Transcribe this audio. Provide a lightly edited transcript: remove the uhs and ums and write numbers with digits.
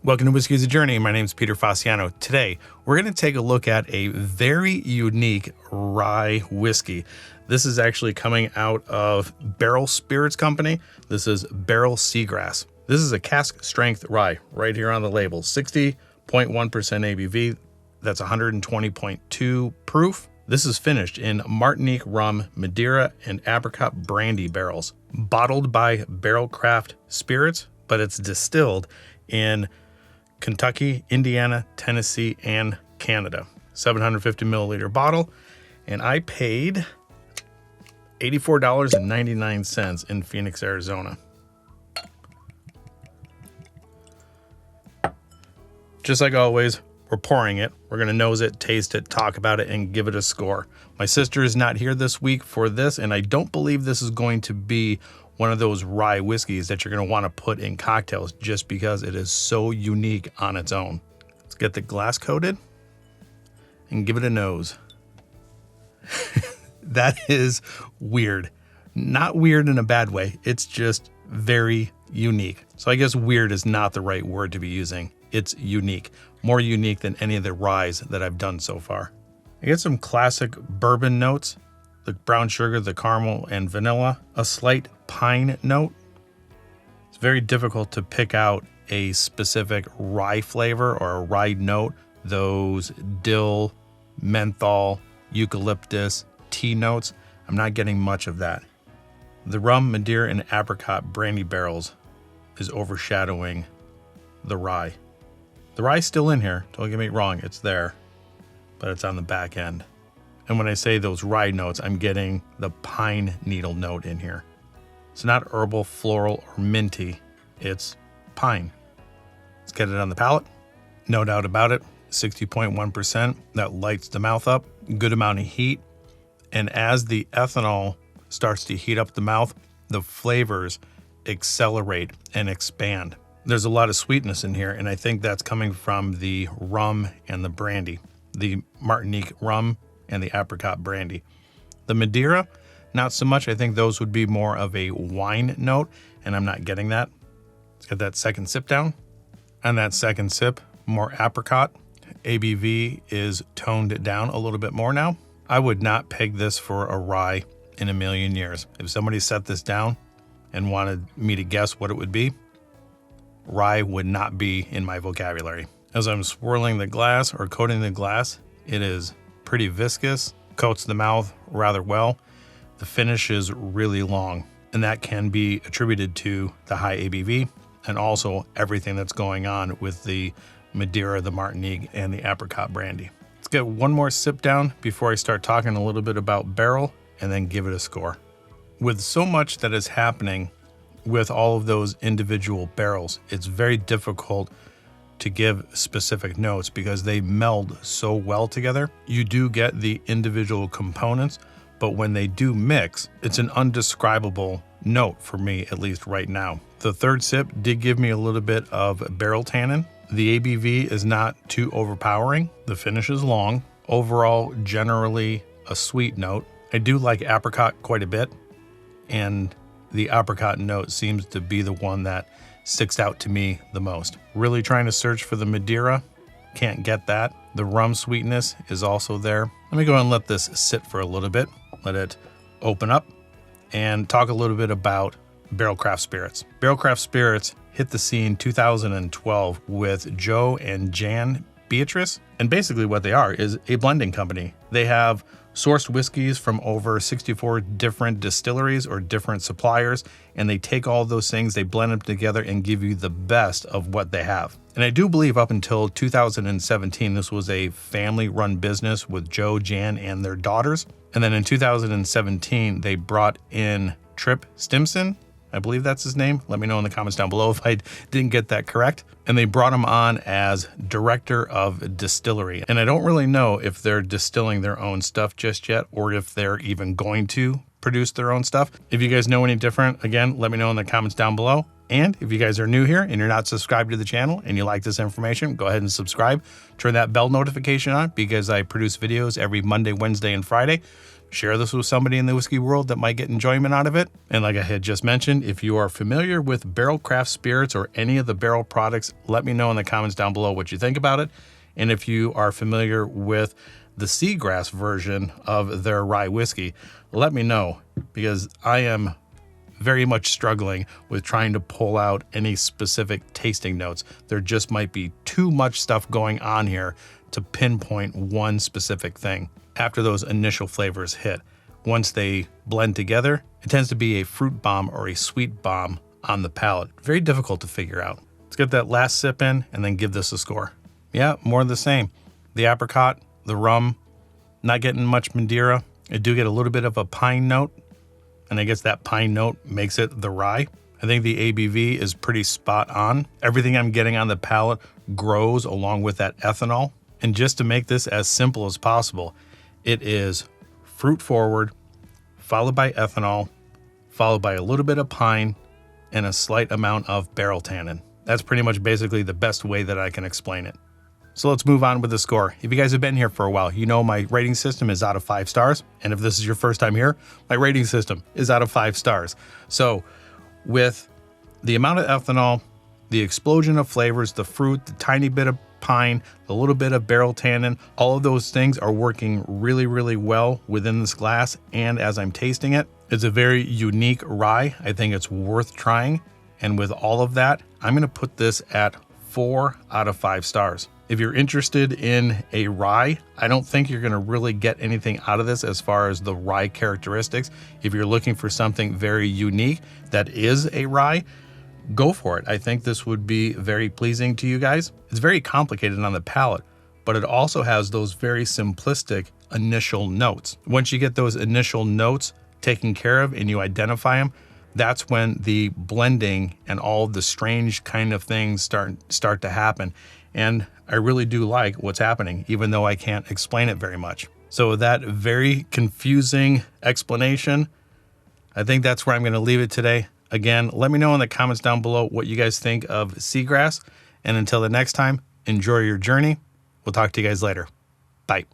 Welcome to Whiskey is a Journey. My name is Peter Fasciano. Today, we're going to take a look at a very unique rye whiskey. This is actually coming out of Barrell Spirits Company. This is Barrell Seagrass. This is a cask strength rye right here on the label. 60.1% ABV. That's 120.2 proof. This is finished in Martinique rum, Madeira, and apricot brandy barrels. Bottled by Barrell Craft Spirits, but it's distilled in Kentucky, Indiana, Tennessee, and Canada. 750 milliliter bottle. And I paid $84.99 in Phoenix, Arizona. Just like always, we're pouring it. We're gonna nose it, taste it, talk about it, and give it a score. My sister is not here this week for this, and I don't believe this is going to be one of those rye whiskeys that you're gonna wanna put in cocktails just because it is so unique on its own. Let's get the glass coated and give it a nose. That is weird. Not weird in a bad way. It's just very unique. So I guess weird is not the right word to be using. It's unique. More unique than any of the ryes that I've done so far. I get some classic bourbon notes, the brown sugar, the caramel, and vanilla, a slight pine note. It's very difficult to pick out a specific rye flavor or a rye note. Those dill, menthol, eucalyptus, tea notes, I'm not getting much of that. The rum, Madeira, and apricot brandy barrels is overshadowing the rye. The rye's still in here, don't get me wrong, it's there, but it's on the back end. And when I say those rye notes, I'm getting the pine needle note in here. It's not herbal, floral, or minty, it's pine. Let's get it on the palate. No doubt about it, 60.1%, that lights the mouth up, good amount of heat. And as the ethanol starts to heat up the mouth, the flavors accelerate and expand. There's a lot of sweetness in here, and I think that's coming from the rum and the brandy, the Martinique rum and the apricot brandy. The Madeira, not so much. I think those would be more of a wine note, and I'm not getting that. Let's get that second sip down. On that second sip, more apricot. ABV is toned down a little bit more now. I would not peg this for a rye in a million years. If somebody set this down and wanted me to guess what it would be, rye would not be in my vocabulary. As I'm swirling the glass or coating the glass, it is pretty viscous, coats the mouth rather well. The finish is really long, and that can be attributed to the high ABV and also everything that's going on with the Madeira, the Martinique, and the apricot brandy. Let's get one more sip down before I start talking a little bit about Barrell and then give it a score. With so much that is happening with all of those individual barrels, it's very difficult to give specific notes because they meld so well together. You do get the individual components, but when they do mix, it's an undescribable note for me, at least right now. The third sip did give me a little bit of barrel tannin. The ABV is not too overpowering. The finish is long. Overall, generally a sweet note. I do like apricot quite a bit, and the apricot note seems to be the one that sticks out to me the most. Really trying to search for the Madeira, can't get that. The rum sweetness is also there. Let me go and let this sit for a little bit, let it open up, and talk a little bit about Barrell Craft Spirits. Barrell Craft Spirits hit the scene 2012 with Joe and Jan Beatrice, and basically what they are is a blending company. They have sourced whiskeys from over 64 different distilleries or different suppliers, and they take all those things, they blend them together and give you the best of what they have. And I do believe up until 2017, this was a family-run business with Joe, Jan, and their daughters. And then in 2017, they brought in Trip Stimson, I believe that's his name. Let me know in the comments down below if I didn't get that correct. And they brought him on as director of distillery. And I don't really know if they're distilling their own stuff just yet or if they're even going to produce their own stuff. If you guys know any different, again, let me know in the comments down below. And if you guys are new here and you're not subscribed to the channel and you like this information, go ahead and subscribe. Turn that bell notification on because I produce videos every Monday, Wednesday, and Friday Share this with somebody in the whiskey world that might get enjoyment out of it. And like I had just mentioned, if you are familiar with Barrell Craft Spirits or any of the Barrell products, let me know in the comments down below what you think about it. And if you are familiar with the Seagrass version of their rye whiskey, let me know, because I am very much struggling with trying to pull out any specific tasting notes. There just might be too much stuff going on here to pinpoint one specific thing. After those initial flavors hit, once they blend together, it tends to be a fruit bomb or a sweet bomb on the palate. Very difficult to figure out. Let's get that last sip in and then give this a score. Yeah, more of the same. The apricot, the rum, not getting much Madeira. I do get a little bit of a pine note, and I guess that pine note makes it the rye. I think the ABV is pretty spot on. Everything I'm getting on the palate grows along with that ethanol. And just to make this as simple as possible, it is fruit forward, followed by ethanol, followed by a little bit of pine, and a slight amount of barrel tannin. That's pretty much basically the best way that I can explain it. So let's move on with the score. If you guys have been here for a while, you know my rating system is out of 5 stars. And if this is your first time here, my rating system is out of 5 stars. So with the amount of ethanol, the explosion of flavors, the fruit, the tiny bit of pine, a little bit of barrel tannin, all of those things are working really, really well within this glass. And as I'm tasting it, it's a very unique rye. I think it's worth trying. And with all of that, I'm going to put this at 4 out of 5 stars. If you're interested in a rye, I don't think you're going to really get anything out of this as far as the rye characteristics. If you're looking for something very unique that is a rye, go for it. I think this would be very pleasing to you guys. It's very complicated on the palate, but it also has those very simplistic initial notes. Once you get those initial notes taken care of and you identify them, that's when the blending and all the strange kind of things start to happen. And I really do like what's happening, even though I can't explain it very much. So with that very confusing explanation, I think that's where I'm going to leave it today. Again, let me know in the comments down below what you guys think of Seagrass. And until the next time, enjoy your journey. We'll talk to you guys later. Bye.